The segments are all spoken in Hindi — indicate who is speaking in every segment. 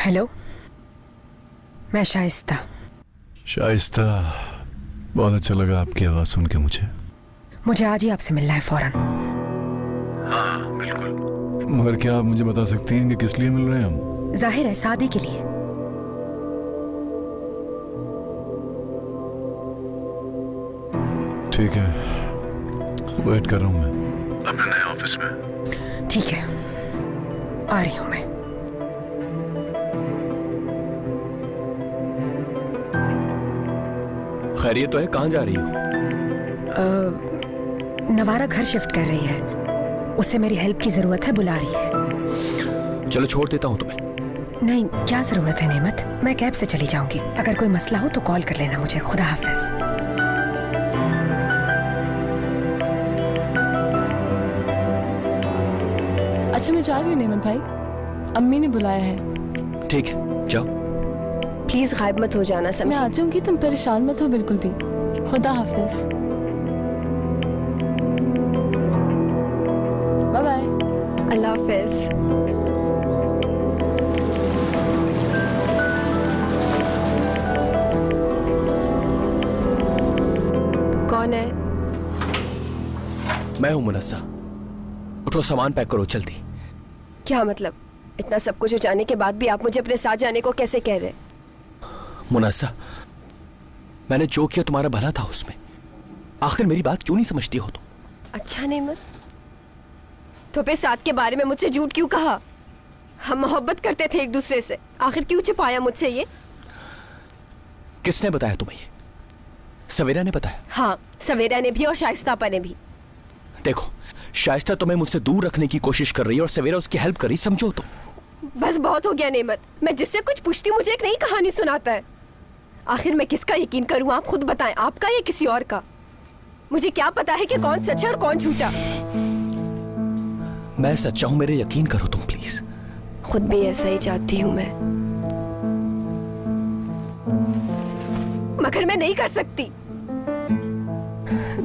Speaker 1: हेलो, मैं शाइस्ता।
Speaker 2: शाइस्ता, बहुत अच्छा लगा आपकी आवाज सुन के मुझे
Speaker 1: आज ही आपसे मिलना है फौरन।
Speaker 2: हाँ बिल्कुल, मगर क्या आप मुझे बता सकती हैं कि किस लिए मिल रहे हैं हम?
Speaker 1: जाहिर है शादी के लिए।
Speaker 2: ठीक है, वेट कर रहा हूँ मैं अपने नए ऑफिस में।
Speaker 1: ठीक है, आ रही हूँ मैं।
Speaker 3: खैरियत तो है, कहाँ जा रही हो?
Speaker 1: नवारा घर शिफ्ट कर रही है, उससे मेरी हेल्प की जरूरत है, बुला रही है।
Speaker 3: चलो छोड़ देता हूँ तुम्हें।
Speaker 1: नहीं, क्या जरूरत है नेमत, मैं कैब से चली जाऊंगी। अगर कोई मसला हो तो कॉल कर लेना मुझे। खुदा हाफिज।
Speaker 4: अच्छा मैं जा रही हूँ नेमत भाई, अम्मी ने बुलाया है।
Speaker 3: ठीक है, जाओ।
Speaker 5: प्लीज गायब मत हो जाना, समझी?
Speaker 4: मैं आ जाऊंगी, तुम परेशान मत हो बिल्कुल भी। खुदा हाफिज, बाय बाय।
Speaker 5: अल्लाह हाफिज। कौन है?
Speaker 3: मैं हूँ मुनस्सा। उठो, सामान पैक करो जल्दी।
Speaker 5: क्या मतलब? इतना सब कुछ हो जाने के बाद भी आप मुझे अपने साथ जाने को कैसे कह रहे?
Speaker 3: मुनस्सा, मैंने जो किया तुम्हारा भला था उसमें। आखिर मेरी बात क्यों नहीं समझती हो तुम?
Speaker 5: अच्छा नेमत, तो फिर साथ के बारे में मुझसे झूठ क्यों कहा? हम मोहब्बत करते थे एक दूसरे से, आखिर क्यों छुपाया मुझसे ये?
Speaker 3: किसने बताया तुम्हें ये? सवेरा ने बताया?
Speaker 5: हाँ, सवेरा ने भी और शाइस्ता आपा ने भी।
Speaker 3: देखो, शाइस्ता तुम्हें मुझसे दूर रखने की कोशिश कर रही है और सवेरा उसकी हेल्प कर रही, समझो तुम।
Speaker 5: बस बहुत हो गया नेमत, मैं जिससे कुछ पूछती हूँ मुझे एक नई कहानी सुनाता है। आखिर मैं किसका यकीन करूँ, आप खुद बताएं, आपका या किसी और का? मुझे क्या पता है कि कौन सच्चा और कौन झूठा?
Speaker 3: मैं सच्चा हूं, मेरे यकीन करो तुम प्लीज।
Speaker 5: खुद भी ऐसा ही चाहती हूँ मैं, मगर मैं नहीं कर सकती।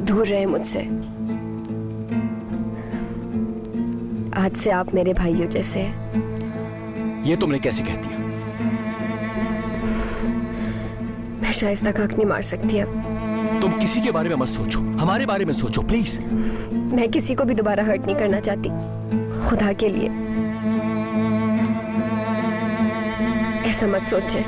Speaker 5: दूर रहे मुझसे। आज से आप मेरे भाइयों जैसे हैं।
Speaker 3: ये तुमने कैसे कह दिया?
Speaker 5: मैं शाइस्ता का हक नहीं मार सकती अब।
Speaker 3: तुम किसी के बारे में मत सोचो, हमारे बारे में सोचो प्लीज।
Speaker 5: मैं किसी को भी दोबारा हर्ट नहीं करना चाहती, खुदा के लिए ऐसा मत सोचे।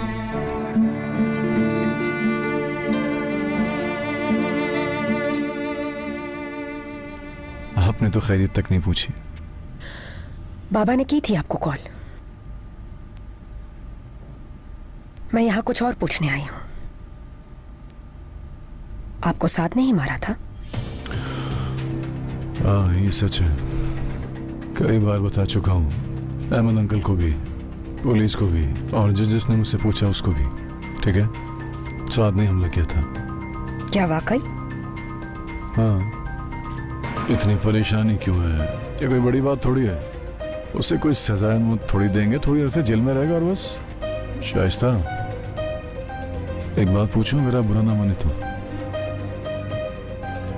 Speaker 2: आपने तो खैरियत तक नहीं पूछी।
Speaker 1: बाबा ने की थी आपको कॉल। मैं यहां कुछ और पूछने आई हूं। आपको साथ नहीं मारा था?
Speaker 2: हाँ, ये सच है। कई बार बता चुका हूँ, अहमद अंकल को भी, पुलिस को भी, और जिसने मुझसे पूछा उसको भी। ठीक है, साथ नहीं हमला किया था।
Speaker 1: क्या वाकई?
Speaker 2: हाँ। इतनी परेशानी क्यों है? ये कोई बड़ी बात थोड़ी है। उसे कोई सजाए मौत थोड़ी देंगे, थोड़ी देर से जेल में रहेगा और बस। शाइस्ता, एक बात पूछूं, मेरा बुरा ना माने तो।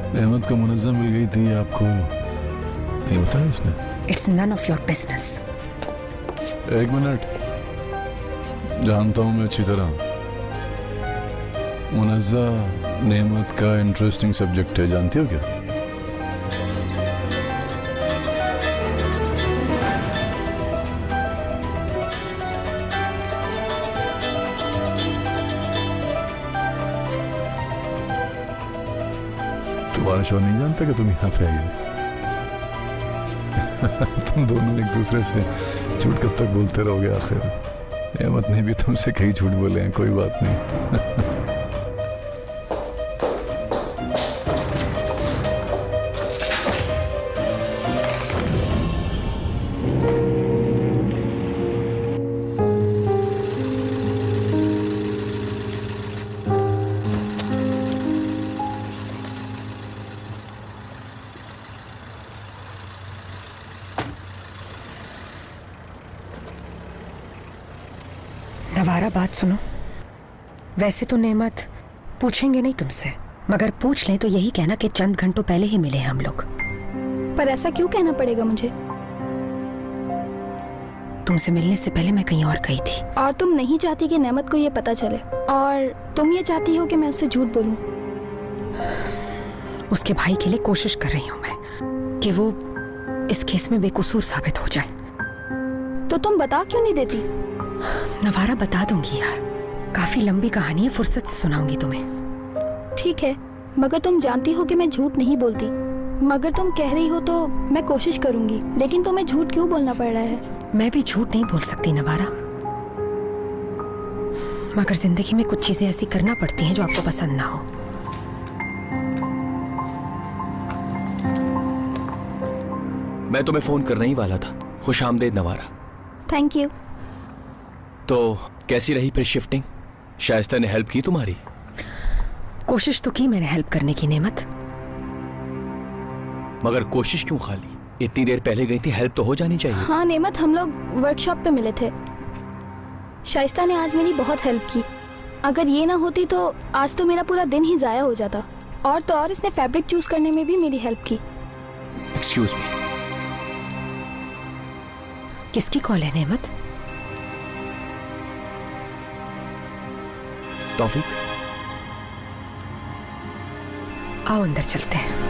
Speaker 2: अहमद को मुनज़्ज़ा मिल गई थी, आपको नहीं बताया इसने?
Speaker 1: It's none of your business.
Speaker 2: एक मिनट, जानता हूं मैं अच्छी तरह। मुनज़्ज़ा नेमत का इंटरेस्टिंग सब्जेक्ट है, जानती हो क्या? तुम्हारा शोर नहीं जानता कि तुम यहाँ पे आई हो? तुम दोनों एक दूसरे से झूठ कब तक बोलते रहोगे आखिर? नेमत ने भी तुमसे कई झूठ बोले हैं, कोई बात नहीं।
Speaker 1: नवारा, बात सुनो। वैसे तो नेमत पूछेंगे नहीं तुमसे, मगर पूछ लें तो यही कहना कि चंद घंटों पहले ही मिले हम लोग।
Speaker 4: पर ऐसा क्यों कहना पड़ेगा मुझे?
Speaker 1: तुमसे मिलने से पहले मैं कहीं और गई थी।
Speaker 6: और तुम नहीं चाहती कि नेमत को ये पता चले, और तुम ये चाहती हो कि मैं उससे झूठ बोलूं।
Speaker 1: उसके भाई के लिए कोशिश कर रही हूँ मैं कि वो इस केस में बेकसूर साबित हो जाए।
Speaker 6: तो तुम बता क्यों नहीं देती?
Speaker 1: नवारा, बता दूंगी यार, काफी लंबी कहानी है, फुर्सत से सुनाऊंगी तुम्हें।
Speaker 6: ठीक है, मगर तुम जानती हो कि मैं झूठ नहीं बोलती। मगर तुम कह रही हो तो मैं कोशिश करूंगी, लेकिन तुम्हें झूठ क्यों बोलना पड़ रहा है?
Speaker 1: मैं भी झूठ नहीं बोल सकती नवारा, मगर जिंदगी में कुछ चीजें ऐसी करना पड़ती हैं जो आपको पसंद ना हो।
Speaker 3: मैं तुम्हें फोन करना ही वाला था। खुश आमदेद नवारा।
Speaker 6: Thank you.
Speaker 3: तो कैसी रही फिर शिफ्टिंग? शाइस्ता ने हेल्प की तुम्हारी?
Speaker 1: कोशिश तो की मैंने हेल्प करने की नेमत।
Speaker 3: मगर कोशिश क्यों खाली? इतनी देर पहले गई थी, हेल्प तो हो जानी चाहिए।
Speaker 6: हाँ नेमत, हम लोग वर्कशॉप पे मिले थे। शाइस्ता ने आज मेरी बहुत हेल्प की। अगर ये ना होती तो आज तो मेरा पूरा दिन ही जाया हो जाता। और तो और इसने फैब्रिक चूज करने में भी मेरी हेल्प की।
Speaker 3: एक्सक्यूज मी,
Speaker 1: किसकी कॉल है नेमत?
Speaker 3: तौफीक,
Speaker 1: आओ अंदर चलते हैं।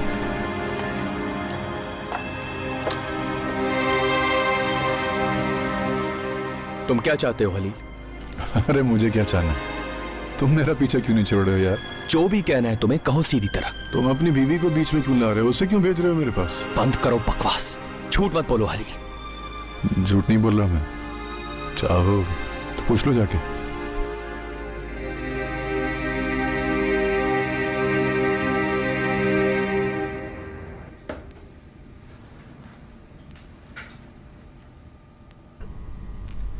Speaker 3: तुम क्या चाहते हो हली?
Speaker 2: अरे मुझे क्या चाहना है? तुम मेरा पीछा क्यों नहीं छोड़ रहे हो यार?
Speaker 3: जो भी कहना है तुम्हें कहो सीधी तरह।
Speaker 2: तुम अपनी बीवी को बीच में क्यों ला रहे हो? उसे क्यों भेज रहे हो मेरे पास?
Speaker 3: बंद करो बकवास, झूठ मत बोलो हली।
Speaker 2: झूठ नहीं बोल रहा मैं। चाहो तो पूछ लो जाके।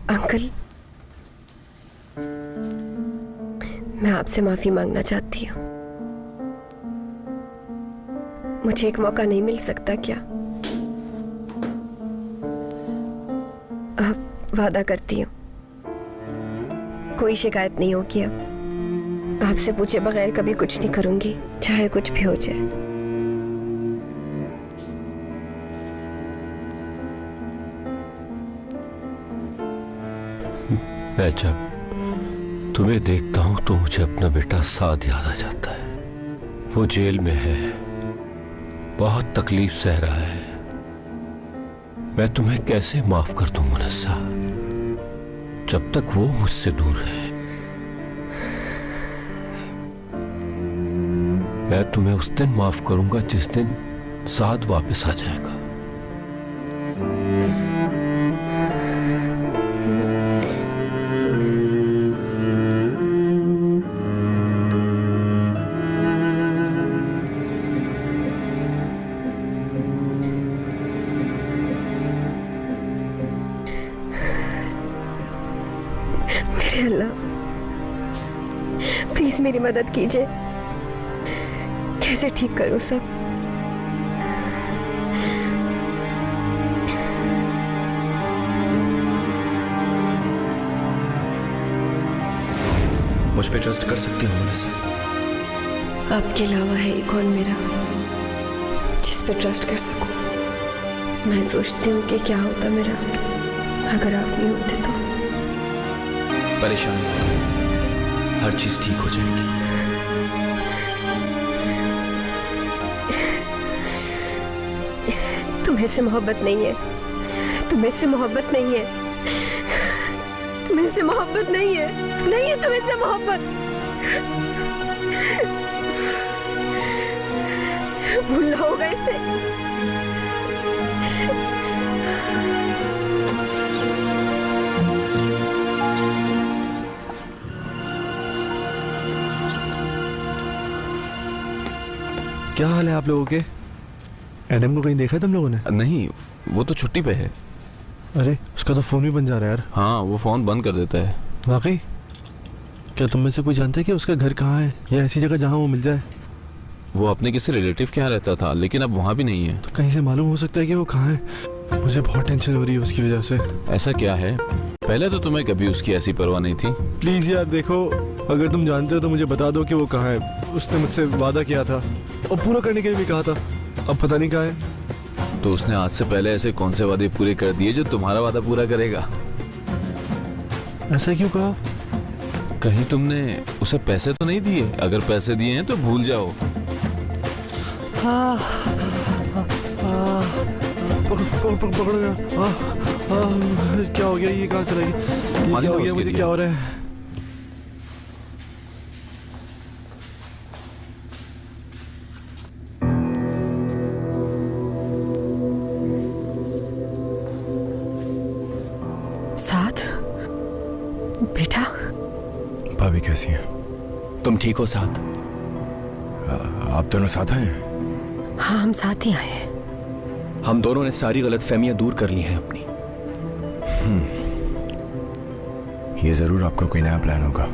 Speaker 5: अंकल, मैं आपसे माफी मांगना चाहती हूँ। मुझे एक मौका नहीं मिल सकता क्या? अब वादा करती हूँ कोई शिकायत नहीं होगी। अब आपसे पूछे बगैर कभी कुछ नहीं करूंगी, चाहे कुछ भी हो जाए।
Speaker 7: मैं जब तुम्हें देखता हूं तो मुझे अपना बेटा साद याद आ जाता है। वो जेल में है, बहुत तकलीफ सह रहा है। मैं तुम्हें कैसे माफ कर दूं मुनस्सा, जब तक वो मुझसे दूर है। मैं तुम्हें उस दिन माफ करूंगा जिस दिन साद वापस आ जाएगा।
Speaker 5: अल्लाह, प्लीज मेरी मदद कीजिए। कैसे ठीक करूं सब?
Speaker 3: मुझ पे ट्रस्ट कर सकती हो मुनस्सा?
Speaker 5: आपके अलावा है ही कौन मेरा जिस पे ट्रस्ट कर सकूं? मैं सोचती हूँ कि क्या होता मेरा अगर आप नहीं होते तो।
Speaker 3: परेशान मत हो, हर चीज ठीक हो जाएगी।
Speaker 5: तुम्हें से मोहब्बत नहीं है, तुम्हें से मोहब्बत नहीं है, तुम्हें से मोहब्बत नहीं है, नहीं है तुम्हें से मोहब्बत। भूलना होगा इसे।
Speaker 8: क्या हाल है आप लोगों के? एडम को कहीं देखा है तुम लोगों ने?
Speaker 7: नहीं, वो तो छुट्टी पे है।
Speaker 8: अरे उसका तो फोन भी बंद जा रहा है यार।
Speaker 7: हाँ, वो फोन बंद कर देता है।
Speaker 8: वाकई? क्या तुम में से कोई जानता है कि उसका घर कहाँ है या ऐसी जगह जहाँ वो मिल जाए?
Speaker 7: वो अपने किसी रिलेटिव के यहाँ रहता था, लेकिन अब वहाँ भी नहीं है।
Speaker 8: तो कहीं से मालूम हो सकता है कि वो कहाँ है? मुझे बहुत टेंशन हो रही है उसकी वजह से।
Speaker 7: ऐसा क्या है? पहले तो तुम्हें कभी उसकी ऐसी परवाह नहीं थी।
Speaker 8: प्लीज यार देखो, अगर तुम जानते हो तो मुझे बता दो कि वो कहाँ है। उसने मुझसे वादा किया था और पूरा करने के लिए भी कहा था। अब पता नहीं कहाँ है।
Speaker 2: तो उसने आज से पहले ऐसे कौन से वादे पूरे कर दिए जो तुम्हारा वादा पूरा करेगा?
Speaker 8: ऐसा क्यों कहा?
Speaker 2: कहीं तुमने उसे पैसे तो नहीं दिए? अगर पैसे दिए हैं तो भूल जाओ।
Speaker 8: पकड़ गया। क्या हो गया? ये कहाँ चला गया? ये क्या हो गया? मुझे क्या हो रहा है?
Speaker 1: साथ बेटा।
Speaker 9: भाभी कैसी हैं?
Speaker 3: तुम ठीक हो साथ?
Speaker 9: आप दोनों साथ आए हैं?
Speaker 1: हाँ, हम साथ ही आए हैं।
Speaker 3: हम दोनों ने सारी गलतफहमियां दूर कर ली हैं अपनी।
Speaker 9: ये जरूर आपका कोई नया प्लान होगा।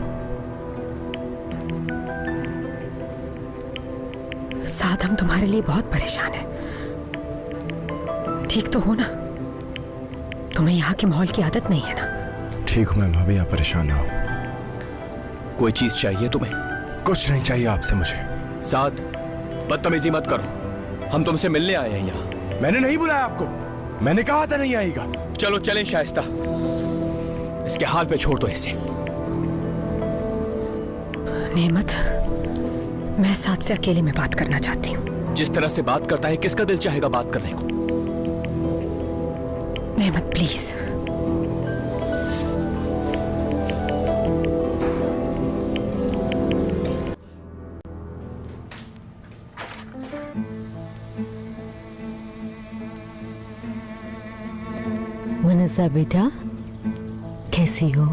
Speaker 1: साथ हम तुम्हारे लिए बहुत परेशान हैं। ठीक तो हो ना? तुम्हें यहाँ के माहौल की आदत नहीं है ना?
Speaker 9: ठीक हूँ मैं भाभी, आप परेशान ना हो।
Speaker 3: कोई चीज चाहिए तुम्हें?
Speaker 9: कुछ नहीं चाहिए आपसे मुझे।
Speaker 3: साथ बदतमीजी मत करो, हम तुमसे मिलने आए हैं यहाँ।
Speaker 9: मैंने नहीं बुलाया आपको, मैंने कहा था नहीं आएगा।
Speaker 3: चलो चलें शाइस्ता, इसके हाल पे छोड़ दो इसे।
Speaker 1: नेमत, मैं साथ से अकेले में बात करना चाहती हूँ।
Speaker 3: जिस तरह से बात करता है किसका दिल चाहेगा बात करने को?
Speaker 1: नेमत प्लीज।
Speaker 10: मुनस्सा बेटा, कैसी हो?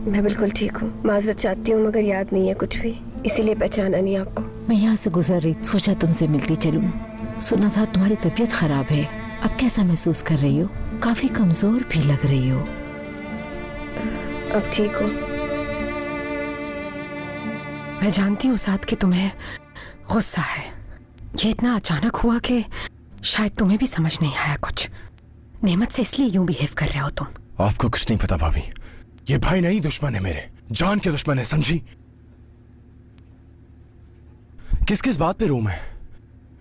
Speaker 5: मैं बिल्कुल ठीक हूँ। माजरत चाहती हूँ मगर याद नहीं है कुछ भी, इसीलिए पहचाना नहीं आपको।
Speaker 10: मैं यहाँ से गुजर रही, सोचा तुमसे मिलती चलूं। सुना था तुम्हारी तबीयत खराब है, अब कैसा महसूस कर रही हो? काफी कमजोर भी लग रही हो।
Speaker 5: अब ठीक हूँ।
Speaker 1: मैं जानती हूँ साथ कि तुम्हें गुस्सा है। ये इतना अचानक हुआ कि शायद तुम्हें भी समझ नहीं आया कुछ। नेमत से इसलिए यूं बिहेव कर रहे हो तुम।
Speaker 9: आपको कुछ नहीं पता भाभी, ये भाई नहीं दुश्मन है मेरे, जान के दुश्मन है, समझी? किस किस बात पे रो मैं?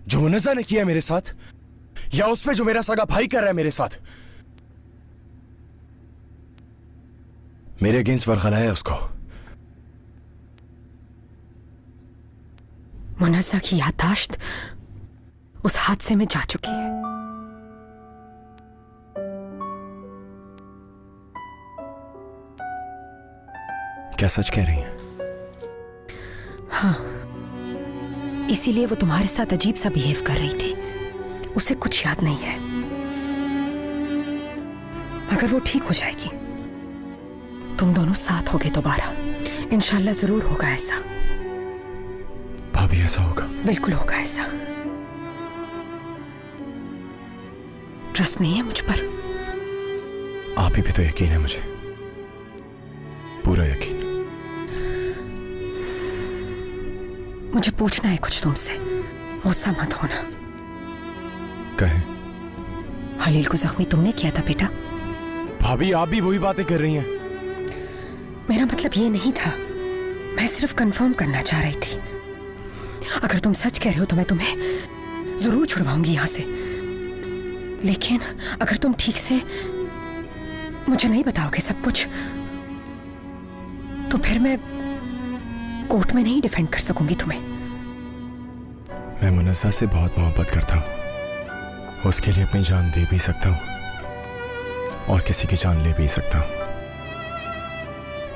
Speaker 9: जो मुनज़्ज़ा ने किया मेरे साथ, या उस पे जो मेरा सगा भाई कर रहा है मेरे साथ? मेरे अगेंस्ट वरगला है उसको।
Speaker 1: मुनज़्ज़ा की याददाश्त उस हादसे में जा चुकी है।
Speaker 9: क्या सच कह रही हैं?
Speaker 1: हाँ, इसीलिए वो तुम्हारे साथ अजीब सा बिहेव कर रही थी। उसे कुछ याद नहीं है, मगर वो ठीक हो जाएगी। तुम दोनों साथ होगे दोबारा, इंशाल्लाह जरूर होगा ऐसा।
Speaker 9: भाभी ऐसा होगा?
Speaker 1: बिल्कुल होगा ऐसा। ट्रस्ट नहीं है मुझ पर?
Speaker 9: आप ही पे तो यकीन है मुझे, पूरा यकीन।
Speaker 1: मुझे पूछना है कुछ तुमसे, गुस्सा मत होना।
Speaker 9: कहे।
Speaker 1: हलील को जख्मी तुमने किया था बेटा?
Speaker 9: भाभी आप भी वही बातें कर रही हैं।
Speaker 1: मेरा मतलब ये नहीं था, मैं सिर्फ कंफर्म करना चाह रही थी। अगर तुम सच कह रहे हो तो मैं तुम्हें जरूर छुड़वाऊंगी यहां से, लेकिन अगर तुम ठीक से मुझे नहीं बताओगे सब कुछ, तो फिर मैं कोर्ट में नहीं डिफेंड कर सकूंगी तुम्हें।
Speaker 9: मैं मुनज़्ज़ा से बहुत मोहब्बत करता हूँ, उसके लिए अपनी जान दे भी सकता हूँ और किसी की जान ले भी सकता हूँ,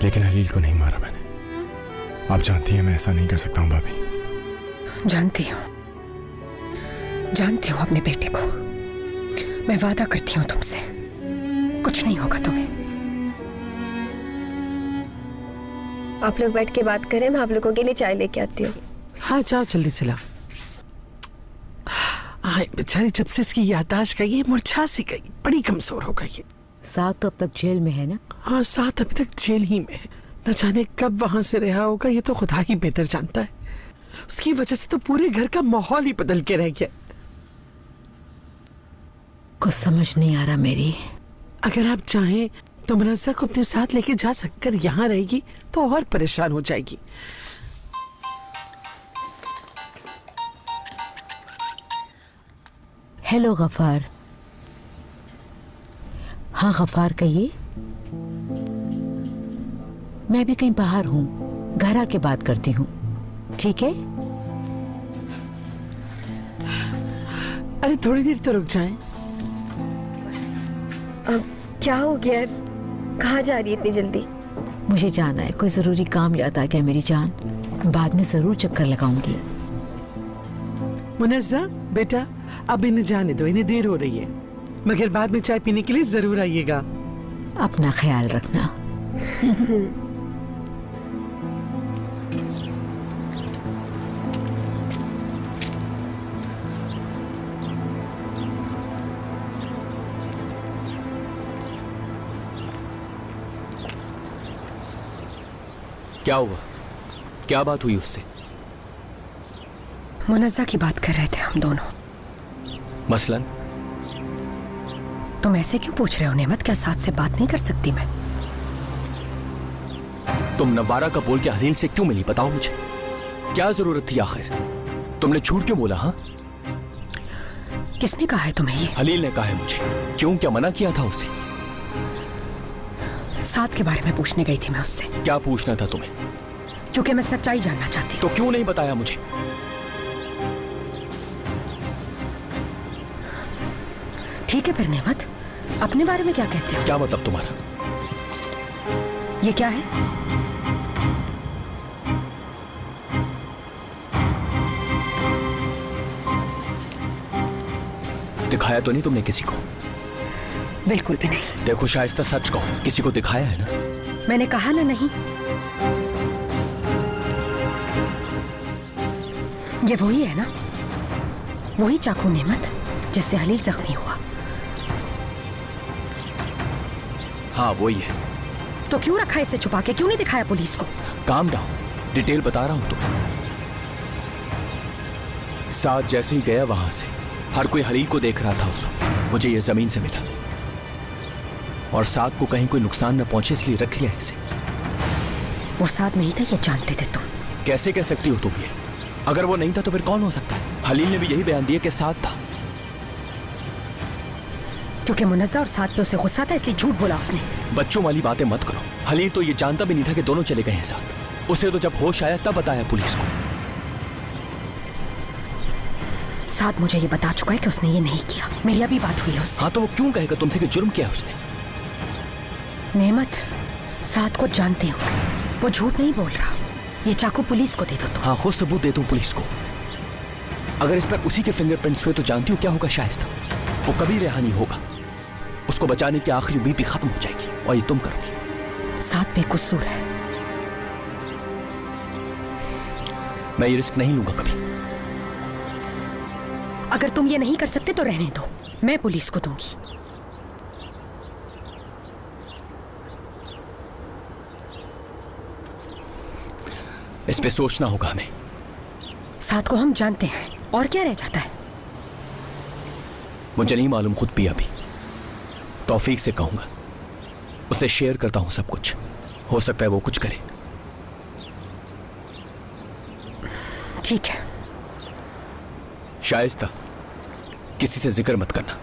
Speaker 9: लेकिन हलील को नहीं मारा मैंने। आप जानती हैं मैं ऐसा नहीं कर सकता हूँ भाभी।
Speaker 1: जानती हूँ अपने बेटे को। मैं वादा करती हूँ तुमसे, कुछ नहीं होगा तुम्हें।
Speaker 5: आप लोग बैठ के बात करें, मैं आप लोगों के लिए चाय लेके आती हूँ।
Speaker 11: हाँ जाओ जल्दी चला। बेचारी जब से इसकी याददाश्त गई, मुरझा सी गई, बड़ी कमजोर हो गई है।
Speaker 10: साथ तो अब तक जेल में है ना?
Speaker 11: हाँ, साथ अभी तक जेल ही में है। न जाने कब वहां से रिहा होगा, ये तो खुदा ही बेहतर जानता है। उसकी वजह से तो पूरे घर का माहौल ही बदल के रह गया।
Speaker 10: कुछ समझ नहीं आ रहा मेरी।
Speaker 11: अगर आप चाहें तो मुनज़्ज़ा को अपने साथ लेके जा सककर यहाँ रहेगी तो और परेशान हो जाएगी।
Speaker 10: हेलो गफार। हाँ गफार कहिए। मैं भी कहीं बाहर हूँ, घर आके बात करती हूँ, ठीक है?
Speaker 11: अरे थोड़ी देर तो रुक जाएं।
Speaker 5: क्या हो गया? कहाँ जा रही है इतनी जल्दी?
Speaker 10: मुझे जाना है, कोई जरूरी काम याद आ गया मेरी जान। बाद में जरूर चक्कर लगाऊंगी।
Speaker 11: मुनस्सा बेटा, अब इन्हें जाने दो, इन्हें देर हो रही है, मगर बाद में चाय पीने के लिए जरूर आइएगा।
Speaker 10: अपना ख्याल रखना।
Speaker 3: क्या हुआ? क्या बात हुई उससे?
Speaker 1: मुनस्सा की बात कर रहे थे हम दोनों।
Speaker 3: मसलन?
Speaker 1: तुम ऐसे क्यों पूछ रहे हो नेमत? क्या साथ से बात नहीं कर सकती मैं?
Speaker 3: तुम नवारा का बोल के हलील से क्यों मिली, बताओ मुझे। क्या जरूरत थी आखिर? तुमने झूठ क्यों बोला? हाँ,
Speaker 1: किसने कहा है तुम्हें ये?
Speaker 3: हलील ने कहा है मुझे। क्यों, क्या मना किया था उसे?
Speaker 1: साथ के बारे में पूछने गई थी मैं उससे।
Speaker 3: क्या पूछना था तुम्हें?
Speaker 1: क्योंकि मैं सच्चाई जानना चाहती हूँ।
Speaker 3: तो क्यों नहीं बताया मुझे?
Speaker 1: ठीक है फिर नेमत, अपने बारे में क्या कहते हो?
Speaker 3: क्या मतलब तुम्हारा?
Speaker 1: ये क्या है?
Speaker 3: दिखाया तो नहीं तुमने किसी को?
Speaker 1: बिल्कुल भी नहीं।
Speaker 3: देखो शाइस्ता, सच कहो, किसी को दिखाया है ना?
Speaker 1: मैंने कहा ना नहीं। ये वही है ना, वही चाकू नेमत जिससे हलील जख्मी हुआ।
Speaker 3: हाँ वही है।
Speaker 1: तो क्यों रखा इसे छुपा के? क्यों नहीं दिखाया पुलिस को?
Speaker 3: काम डाउन, डिटेल बता रहा हूं तुम्हें। साथ जैसे ही गया वहां से, हर कोई हलील को देख रहा था उस वक्त। मुझे ये जमीन से मिला और साथ को कहीं कोई नुकसान न पहुंचे इसलिए रख लिया इसे।
Speaker 1: वो साथ नहीं था, ये जानते थे तुम?
Speaker 3: कैसे कह सकती हो तुम ये? अगर वो नहीं था तो फिर कौन हो सकता है? हलील ने भी यही बयान दिया कि साथ था।
Speaker 1: क्योंकि मुनस्सा और साथ पे उसे गुस्सा था इसलिए झूठ बोला उसने।
Speaker 3: बच्चों वाली बातें मत करो। हलील तो ये जानता भी नहीं था कि दोनों चले गए हैं साथ। उसे तो जब होश आया तब बताया पुलिस को।
Speaker 1: साथ मुझे ये बता चुका है कि उसने ये नहीं किया। मेरी अभी बात हुई है उससे।
Speaker 3: हाँ तो वो क्यों कहेगा तुमसे कि जुर्म किया उसने?
Speaker 1: नेमत, साथ को जानती हूँ, वो झूठ नहीं बोल रहा। ये चाकू पुलिस को दे दो तुम।
Speaker 3: हाँ, खुद सबूत दे दूं पुलिस को। अगर इस पर उसी के फिंगरप्रिंट्स हुए तो जानती हूँ क्या होगा शाइस्ता? वो कभी रिहा नहीं होगा। उसको बचाने की आखिरी उम्मीद भी खत्म हो जाएगी और ये तुम करोगी।
Speaker 1: साथ बेकसूर है।
Speaker 3: मैं ये रिस्क नहीं लूंगा कभी।
Speaker 1: अगर तुम ये नहीं कर सकते तो रहने दो, मैं पुलिस को दूंगी।
Speaker 3: इस पे सोचना होगा हमें।
Speaker 1: साथ को हम जानते हैं, और क्या रह जाता है?
Speaker 3: मुझे नहीं मालूम खुद भी अभी। तौफीक से कहूंगा, उसे शेयर करता हूं सब कुछ। हो सकता है वो कुछ करे।
Speaker 1: ठीक है।
Speaker 3: शाइस्ता, किसी से जिक्र मत करना।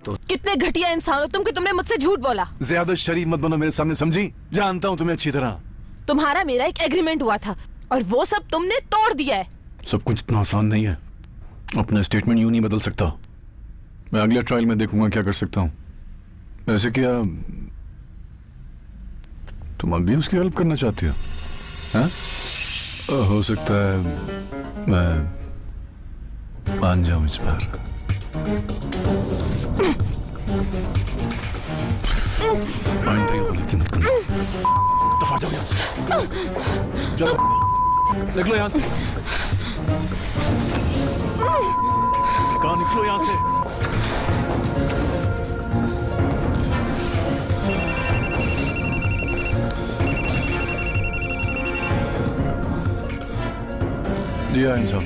Speaker 4: तो कितने घटिया इंसान हो तुम कि तुमने मुझसे झूठ बोला।
Speaker 8: ज्यादा शरीफ मत बनो मेरे सामने, समझी? जानता हूँ तुम्हें अच्छी तरह।
Speaker 4: तुम्हारा मेरा एक एग्रीमेंट हुआ था और वो सब तुमने तोड़ दिया है।
Speaker 2: सब कुछ इतना आसान नहीं है। अपना स्टेटमेंट यूं नहीं बदल सकता। मैं अगले ट्रायल में देखूंगा क्या कर सकता हूं। ऐसे क्या तुम अब भी उसकी हेल्प करना चाहती हो? हाँ? हो सकता है मैं मान जाऊं इस बार। आइंदा ये गलती मत करना। दफा जाओ यहाँ से। चलो निकलो यहाँ से। कहाँ निकलो यहाँ से। जी आइन साहब।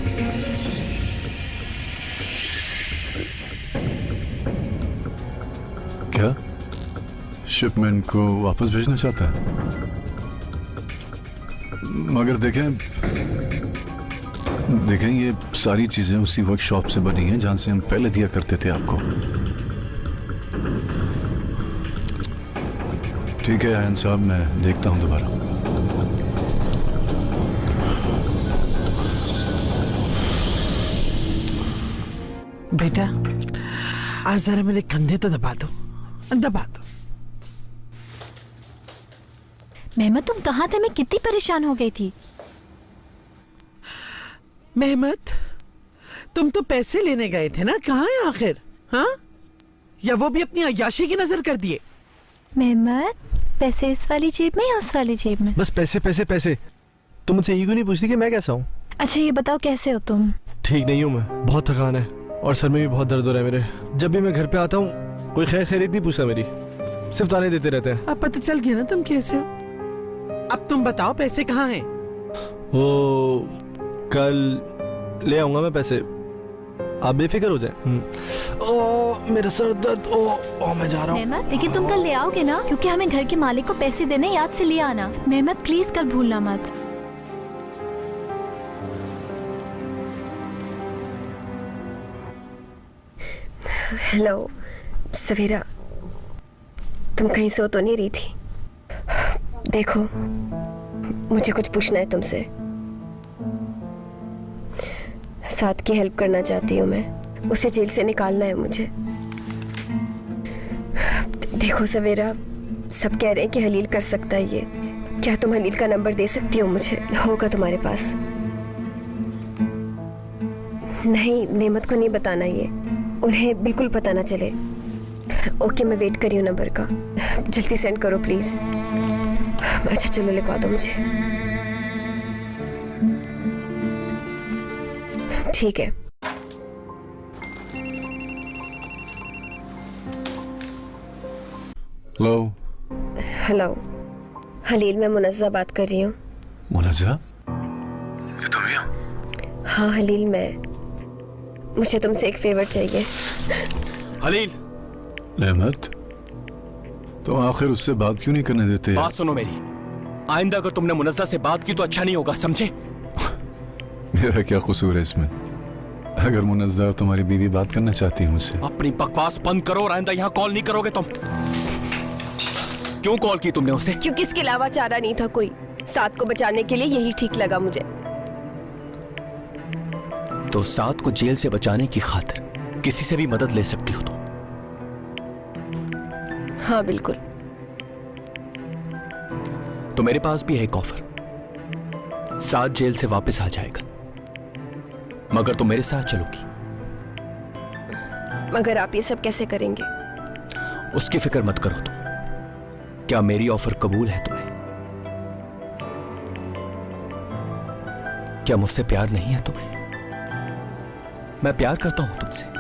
Speaker 2: क्या शिपमेंट को वापस भेजना चाहता है, मगर देखें ये सारी चीजें उसी वर्कशॉप से बनी हैं जहां से हम पहले दिया करते थे आपको। ठीक है आयन साहब, मैं देखता हूं दोबारा।
Speaker 11: बेटा आज जरा मेरे कंधे तो दबा दो।
Speaker 6: मेहमत तुम कहाँ थे? मैं कितनी परेशान हो गई थी।
Speaker 11: मेहमत तुम तो पैसे लेने गए थे ना, कहाँ है आखिर? हाँ, या वो भी अपनी अय्याशी की नजर कर दिए?
Speaker 6: मेहमत पैसे इस वाली जेब में या उस वाली जेब में?
Speaker 8: बस पैसे पैसे पैसे। तुम मुझसे ये क्यों नहीं पूछती कि मैं कैसा हूँ?
Speaker 6: अच्छा ये बताओ कैसे हो तुम?
Speaker 8: ठीक नहीं हूँ मैं, बहुत थकान है और सर में भी बहुत दर्द हो रहा है मेरे। जब भी मैं घर पे आता हूँ कोई खैर खैरियत नहीं पूछता मेरी, सिर्फ ताने देते रहते हैं।
Speaker 11: अब पता चल गया ना तुम कैसे हो। अब तुम बताओ पैसे कहाँ हैं?
Speaker 8: वो कल ले आऊंगा मैं पैसे, आप बेफिक्र हो जाए। ओ मेरा सर दर्द। ओ मैं जा रहा हूँ।
Speaker 6: मेहमत लेकिन तुम कल ले आओगे ना, क्योंकि हमें घर के मालिक को पैसे देने, याद से ले आना। मेहमत प्लीज कल भूलना मत।
Speaker 5: हेलो सवेरा, तुम कहीं सो तो नहीं रही थी? देखो मुझे कुछ पूछना है तुमसे। साथ की हेल्प करना चाहती हूँ मैं, उसे जेल से निकालना है मुझे। देखो सवेरा, सब कह रहे हैं कि हलील कर सकता है ये। क्या तुम हलील का नंबर दे सकती हो मुझे? होगा तुम्हारे पास? नहीं, नेमत को नहीं बताना ये, उन्हें बिल्कुल पता ना चले। ओके मैं वेट कर रही हूँ नंबर का, जल्दी सेंड करो प्लीज। अच्छा चलो लिखवा दो मुझे। ठीक है।
Speaker 2: हेलो।
Speaker 5: हेलो हलील, मैं मुनज़्ज़ा बात कर रही हूँ।
Speaker 2: मुनज़्ज़ा? ये तुम ही हो?
Speaker 5: हाँ हलील, मुझे तुमसे एक फेवर चाहिए।
Speaker 3: हलील।
Speaker 2: नेमत, तो आखिर उससे बात क्यों नहीं करने देते?
Speaker 3: बात सुनो मेरी, आइंदा अगर तुमने मुनज़्ज़ा से बात की तो अच्छा नहीं होगा, समझे?
Speaker 2: मेरा क्या कसूर है इसमें? अगर मुनज़्ज़ा और तुम्हारी बीवी बात करना चाहती है मुझसे।
Speaker 3: अपनी बकवास बंद करो और आइंदा यहाँ कॉल नहीं करोगे तुम। क्यों कॉल की तुमने उसे?
Speaker 5: क्योंकि इसके अलावा चारा नहीं था कोई। साद को बचाने के लिए यही ठीक लगा मुझे।
Speaker 3: तो साद को जेल से बचाने की खातिर किसी से भी मदद ले सकती हो तुम?
Speaker 5: हाँ बिल्कुल।
Speaker 3: तो मेरे पास भी है एक ऑफर। साद जेल से वापस आ जाएगा, मगर तुम मेरे साथ चलोगी।
Speaker 5: मगर आप ये सब कैसे करेंगे?
Speaker 3: उसकी फिक्र मत करो तुम। क्या मेरी ऑफर कबूल है तुम्हें? क्या मुझसे प्यार नहीं है तुम्हें? मैं प्यार करता हूं तुमसे।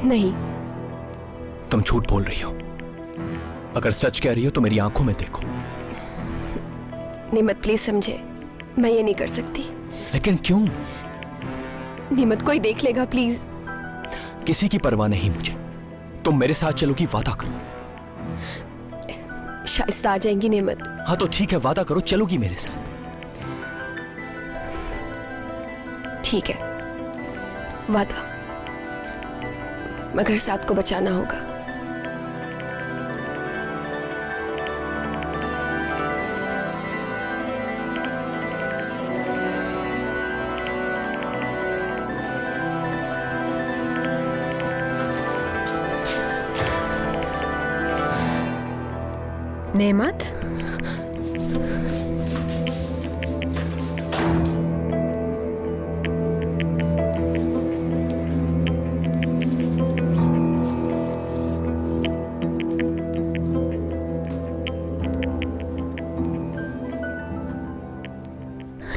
Speaker 5: नहीं।
Speaker 3: तुम झूठ बोल रही हो। अगर सच कह रही हो तो मेरी आंखों में देखो।
Speaker 5: निमत प्लीज समझे, मैं ये नहीं कर सकती।
Speaker 3: लेकिन क्यों?
Speaker 5: निमत कोई देख लेगा प्लीज।
Speaker 3: किसी की परवाह नहीं मुझे। तुम मेरे साथ चलोगी, वादा करो।
Speaker 5: शाइस्ता आ जाएंगी निमत।
Speaker 3: हाँ तो ठीक है, वादा करो, चलोगी मेरे साथ?
Speaker 5: ठीक है, वादा। मगर साद को बचाना होगा।
Speaker 1: नेमत,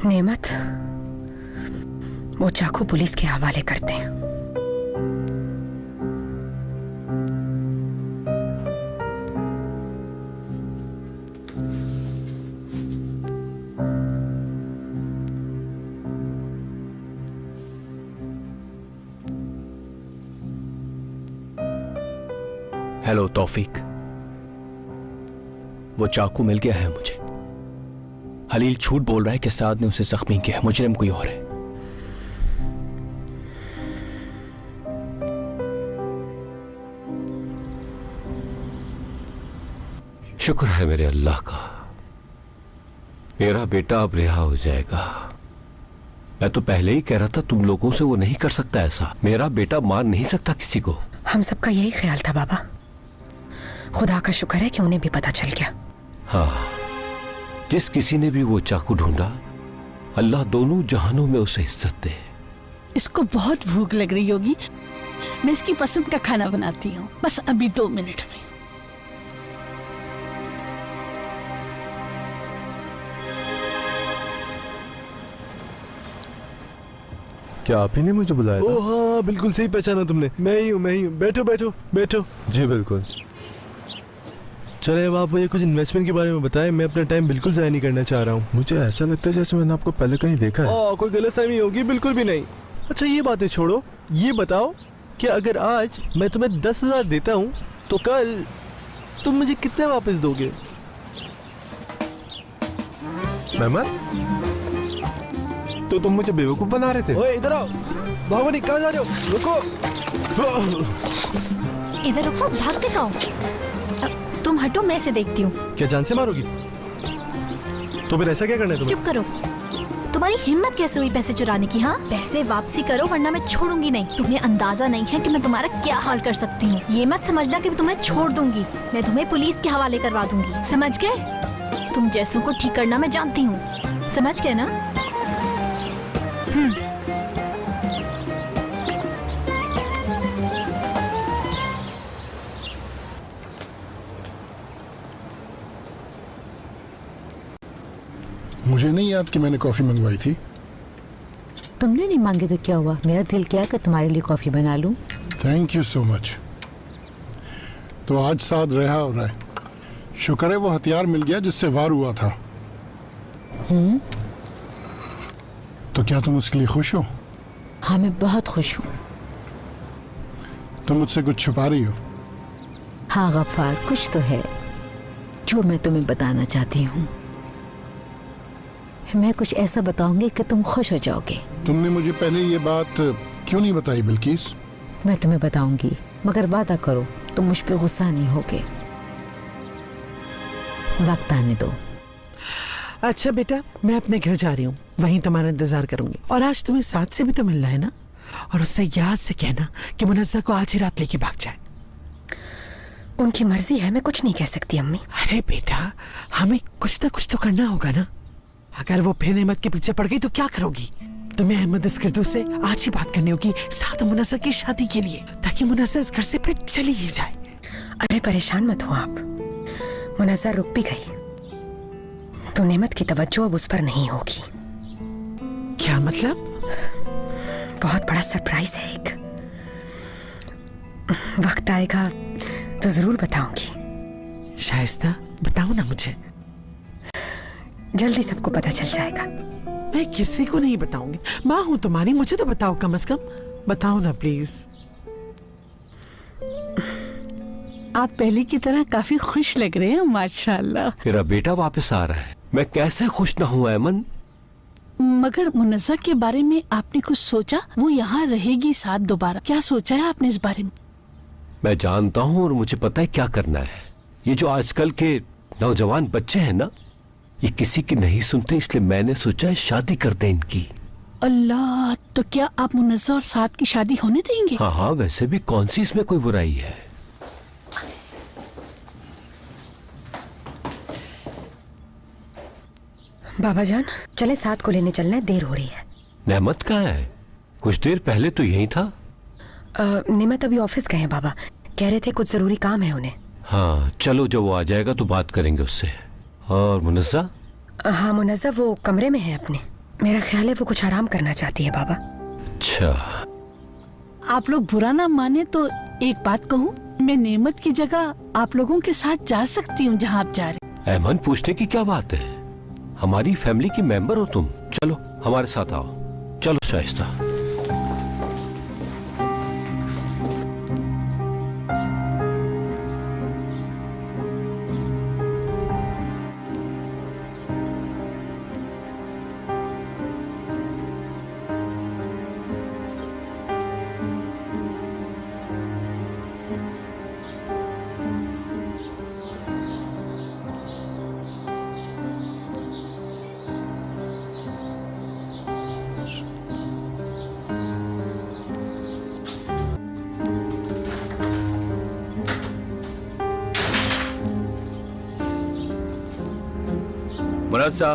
Speaker 1: नेमत, वो चाकू पुलिस के हवाले करते हैं।
Speaker 3: हेलो तौफीक, वो चाकू मिल गया है मुझे। हलील झूठ बोल रहा है कि साद ने उसे जख्मी किया, मुजरिम कोई और है।
Speaker 7: शुक्र है मेरे अल्लाह का, मेरा बेटा अब रिहा हो जाएगा। मैं तो पहले ही कह रहा था तुम लोगों से वो नहीं कर सकता ऐसा। मेरा बेटा मार नहीं सकता किसी को।
Speaker 1: हम सबका यही ख्याल था बाबा। खुदा का शुक्र है कि उन्हें भी पता चल गया।
Speaker 7: हाँ, जिस किसी ने भी वो चाकू ढूंढा, अल्लाह दोनों जहानों में उसे इज्जत दे।
Speaker 12: इसको बहुत भूख लग रही होगी, मैं इसकी पसंद का खाना बनाती हूँ, बस अभी 2 मिनट में।
Speaker 8: क्या आप ही ने मुझे बुलाया था? ओह हाँ, बिल्कुल सही पहचाना तुमने। मैं ही हूँ। बैठो बैठो बैठो। जी बिल्कुल। चले, अब आप मुझे कुछ इन्वेस्टमेंट के बारे में बताएं। मैं अपना टाइम बिल्कुल ज़ाया नहीं करना चाह रहा हूँ। मुझे ऐसा लगता है जैसे मैंने आपको पहले कहीं देखा है। कोई गलतफहमी होगी। बिल्कुल भी नहीं। अच्छा ये बातें छोड़ो, ये बताओ कि अगर आज मैं तुम्हें 10,000 देता हूँ तो कल तुम मुझे कितने वापस दोगे? मेहमान, तो तुम मुझे बेवकूफ बना रहे थे। ओए इधर आओ। भागो नहीं, कहाँ जा रहे हो? रुको।
Speaker 6: इधर रुको, भागते कहाँ? तुम हटो, मैं इसे देखती हूँ।
Speaker 8: क्या जान से मारोगी? तो फिर ऐसा क्या करना है तुम्हें?
Speaker 6: चुप करो। तुम्हारी हिम्मत कैसे हुई पैसे चुराने की? हाँ, पैसे वापसी करो वरना मैं छोड़ूंगी नहीं। तुम्हें अंदाजा नहीं है कि मैं तुम्हारा क्या हाल कर सकती हूँ। ये मत समझना कि मैं तुम्हें छोड़ दूंगी। मैं तुम्हें पुलिस के हवाले करवा दूंगी, समझ गए? तुम जैसों को ठीक करना मैं जानती हूँ, समझ गए ना?
Speaker 13: मुझे नहीं याद कि मैंने कॉफी मंगवाई थी।
Speaker 10: तुमने नहीं मांगी तो क्या हुआ? मेरा दिल किया कि तुम्हारे लिए कॉफी बना लूं।
Speaker 13: Thank you so much. तो आज साथ रहा हो रहा है। शुक्र है वो हथियार मिल गया जिससे वार हुआ था। तो क्या तुम उसके लिए खुश हो?
Speaker 10: हाँ, मैं बहुत खुश हूँ।
Speaker 13: तुम मुझसे कुछ छुपा रही हो?
Speaker 10: हाँ गफ्फार, कुछ तो है जो मैं तुम्हें बताना चाहती हूँ। मैं कुछ ऐसा बताऊंगी कि तुम खुश हो जाओगे।
Speaker 13: तुमने मुझे पहले ये बात क्यों नहीं बताई बिल्किस?
Speaker 10: मैं तुम्हें बताऊंगी, मगर वादा करो तुम मुझ पे गुस्सा नहीं होगे। वक्त आने दो।
Speaker 11: अच्छा बेटा, मैं अपने घर जा रही हूँ, वहीं तुम्हारा इंतजार करूंगी। और आज तुम्हें साथ से भी तो मिलना है ना? और उससे याद से कहना कि मुनज़्ज़ा को आज ही रात लेके भाग जाए।
Speaker 1: उनकी मर्जी है, मैं कुछ नहीं कह सकती अम्मी।
Speaker 11: अरे बेटा, हमें कुछ ना कुछ तो करना होगा ना। अगर वो फिर अहमद के पीछे पड़ गई तो क्या करोगी? तुम्हें अहमद इस्कर्दू से आज ही बात करनी होगी साथ मुनज़्ज़ा की शादी के लिए, ताकि मुनज़्ज़ा इस घर से फिर चली ही जाए।
Speaker 1: अरे परेशान मत हो आप, मुनज़्ज़ा रुक भी गई तो नेमत की तवज्जो अब उस पर नहीं होगी।
Speaker 11: क्या मतलब?
Speaker 1: बहुत बड़ा सरप्राइज है एक। वक्त आएगा तो जरूर बताऊंगी।
Speaker 11: शाइस्ता, बताओ ना मुझे।
Speaker 1: जल्दी सबको पता चल जाएगा।
Speaker 11: मैं किसी को नहीं बताऊंगी। माँ हूँ तुम्हारी, मुझे तो बताओ, कम से कम बताओ ना प्लीज।
Speaker 12: आप पहले की तरह काफी खुश लग रहे हैं माशाल्लाह।
Speaker 7: मेरा बेटा वापस आ रहा है, मैं कैसे खुश ना हूँ ऐमन।
Speaker 12: मगर मुनज़्ज़ा के बारे में आपने कुछ सोचा? वो यहाँ रहेगी साथ दोबारा, क्या सोचा है आपने इस बारे में?
Speaker 7: मैं जानता हूँ और मुझे पता है क्या करना है। ये जो आजकल के नौजवान बच्चे हैं ना, ये किसी की नहीं सुनते, इसलिए मैंने सोचा है शादी कर दें इनकी।
Speaker 12: अल्लाह, तो क्या आप मुनज़्ज़ा और साथ की शादी होने देंगे?
Speaker 7: हाँ हाँ, वैसे भी कौन सी इसमें कोई बुराई है।
Speaker 1: बाबा जान, चले साथ को लेने चलना है, देर हो रही है।
Speaker 7: नेमत कहाँ है? कुछ देर पहले तो यही था।
Speaker 1: नेमत अभी ऑफिस गए हैं बाबा, कह रहे थे कुछ जरूरी काम है उन्हें।
Speaker 7: हाँ चलो, जब वो आ जाएगा तो बात करेंगे उससे। और मुनज़्ज़ा?
Speaker 1: हाँ मुनज़्ज़ा वो कमरे में है अपने। मेरा ख्याल है वो कुछ आराम करना चाहती है बाबा।
Speaker 7: अच्छा,
Speaker 12: आप लोग बुरा ना माने तो एक बात कहूँ, मैं नेमत की जगह आप लोगों के साथ जा सकती हूँ जहाँ आप जा रहे।
Speaker 7: ऐमन, पूछने की क्या बात है, हमारी फैमिली की मेंबर हो तुम। चलो हमारे साथ आओ। चलो शाइस्ता।
Speaker 3: मुनस्सा,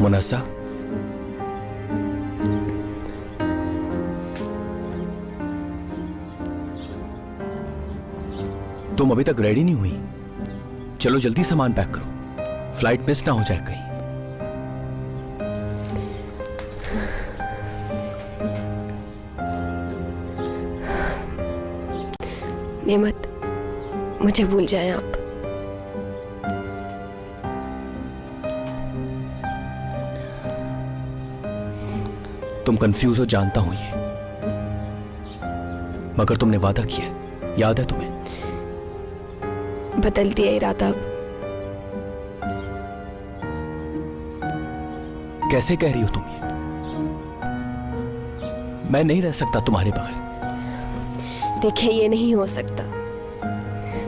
Speaker 3: मुनस्सा, तुम अभी तक रेडी नहीं हुई? चलो जल्दी सामान पैक करो, फ्लाइट मिस ना हो जाए कहीं।
Speaker 5: नेमत, मुझे भूल जाएं आप।
Speaker 3: तुम कंफ्यूज हो, जानता हूं ये, मगर तुमने वादा किया, याद है तुम्हें?
Speaker 5: बदल दिया इरादा अब।
Speaker 3: कैसे कह रही हो तुम ये? मैं नहीं रह सकता तुम्हारे बगैर।
Speaker 5: देखिए, ये नहीं हो सकता।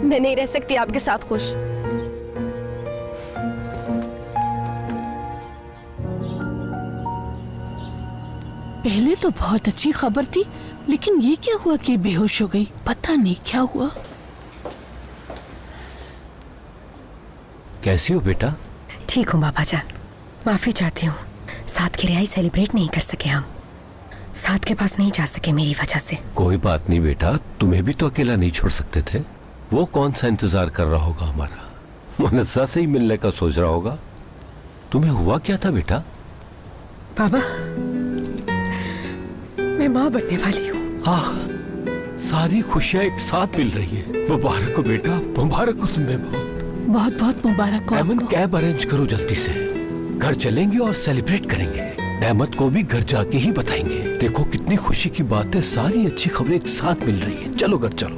Speaker 5: मैं नहीं रह सकती आपके साथ खुश।
Speaker 12: पहले तो बहुत अच्छी खबर थी, लेकिन ये क्या हुआ कि बेहोश हो गई? पता नहीं क्या हुआ।
Speaker 7: कैसी हो बेटा?
Speaker 1: ठीक हूँ बाबा जान, माफी चाहती हूँ। साथ की रिहाई सेलिब्रेट नहीं कर सके हम, साथ के पास नहीं जा सके मेरी वजह से।
Speaker 7: कोई बात नहीं बेटा, तुम्हें भी तो अकेला नहीं छोड़ सकते थे। वो कौन सा इंतजार कर रहा होगा हमारा? मुनस्सा से ही मिलने का सोच रहा होगा। तुम्हें हुआ क्या था बेटा?
Speaker 1: बाबा, मैं माँ बनने वाली हूँ।
Speaker 7: सारी खुशियाँ एक साथ मिल रही है। मुबारक हो बेटा, मुबारक हो तुम्हें।
Speaker 12: बहुत बहुत मुबारक हो।
Speaker 7: अमन, कैब अरेंज करो जल्दी से, घर चलेंगे और सेलिब्रेट करेंगे। अहमद को भी घर जाके ही बताएंगे। देखो कितनी खुशी की बात है, सारी अच्छी खबरें एक साथ मिल रही है। चलो घर चलो।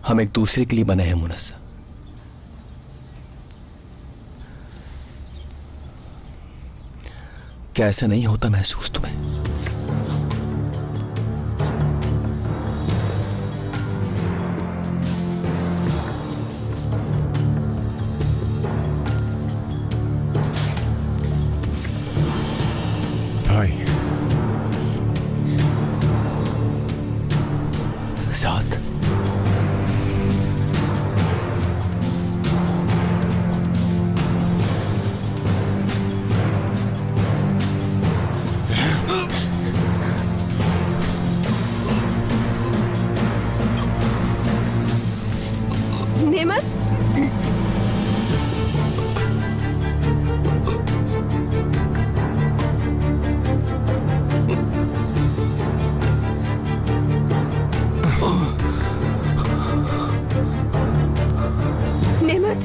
Speaker 3: हम एक दूसरे के लिए बने हैं मुनस्सा। क्या ऐसा नहीं होता महसूस तुम्हें?
Speaker 9: भाई,
Speaker 3: साथ
Speaker 5: नेमत, नेमत,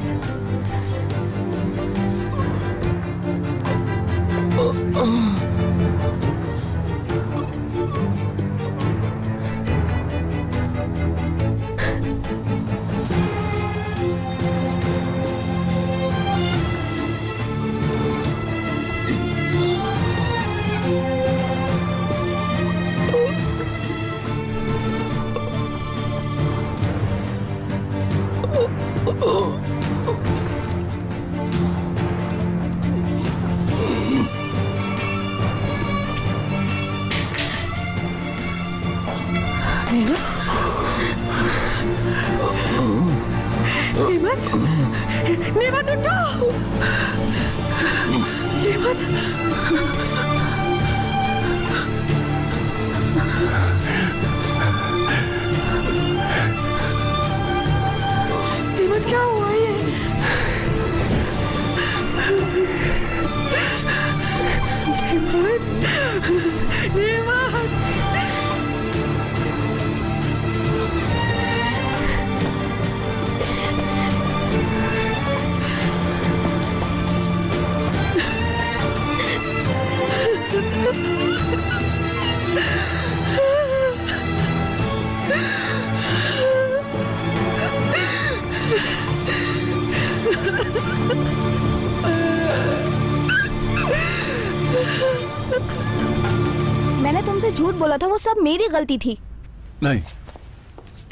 Speaker 5: नेमत उठो। नेमत, नेमत क्या हुआ ये? नेमत, नेमत,
Speaker 6: तुमसे झूठ बोला था वो सब मेरी गलती थी।
Speaker 2: नहीं,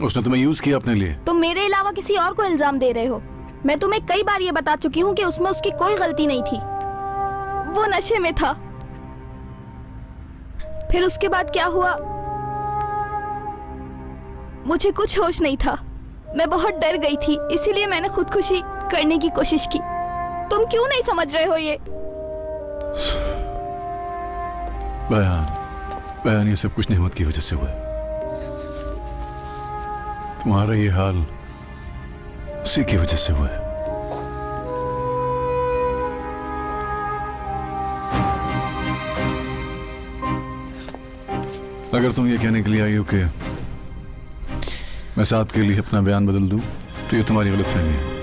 Speaker 2: उसने तुम्हें यूज किया अपने लिए।
Speaker 6: तुम मेरे अलावा किसी और को इल्जाम दे रहे हो। मैं तुम्हें कई बार ये बता चुकी हूँ कि उसमें उसकी कोई गलती नहीं थी, वो नशे में था। फिर उसके बाद क्या हुआ मुझे कुछ होश नहीं था। मैं बहुत डर गई थी, इसीलिए मैंने खुदकुशी करने की कोशिश की। तुम क्यों नहीं समझ रहे हो ये?
Speaker 2: बयान ये सब कुछ नेमत की वजह से हुआ है। तुम्हारा ये हाल उसी की वजह से हुआ है। अगर तुम ये कहने के लिए आई हो कि मैं साथ के लिए अपना बयान बदल दूं, तो ये तुम्हारी गलतफहमी है।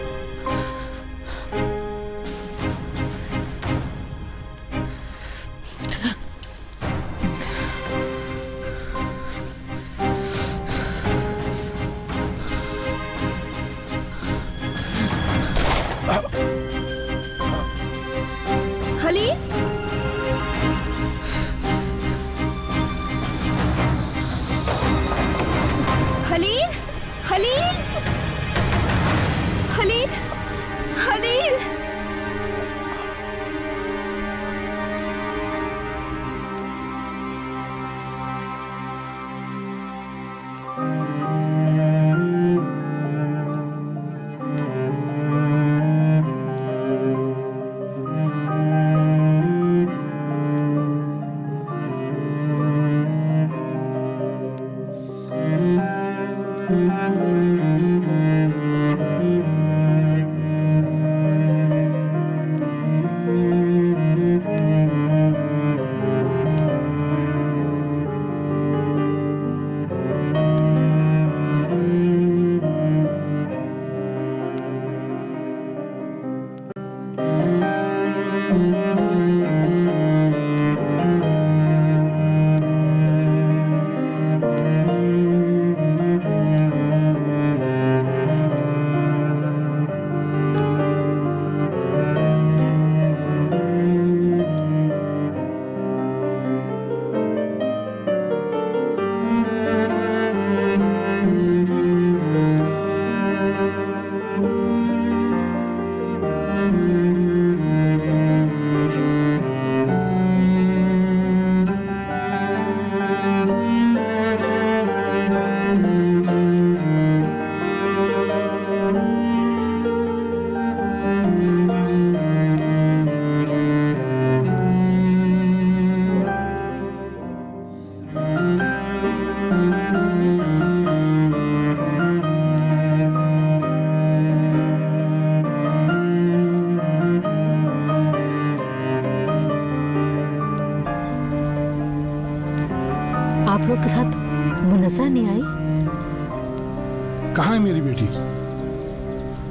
Speaker 10: आप लोग के साथ मुन्नज़ा नहीं आई?
Speaker 13: कहाँ है मेरी बेटी?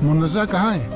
Speaker 13: मुन्नज़ा कहाँ है?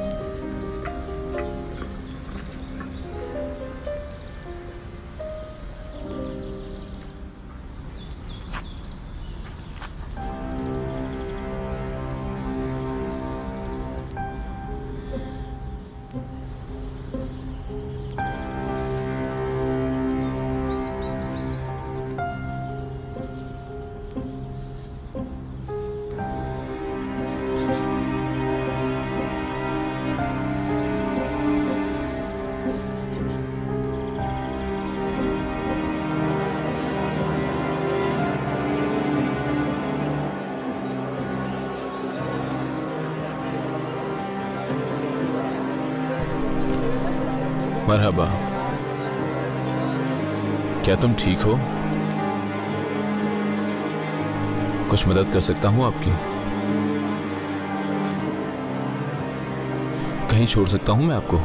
Speaker 9: मरहबा, क्या तुम ठीक हो? कुछ मदद कर सकता हूं आपकी? कहीं छोड़ सकता हूं मैं आपको?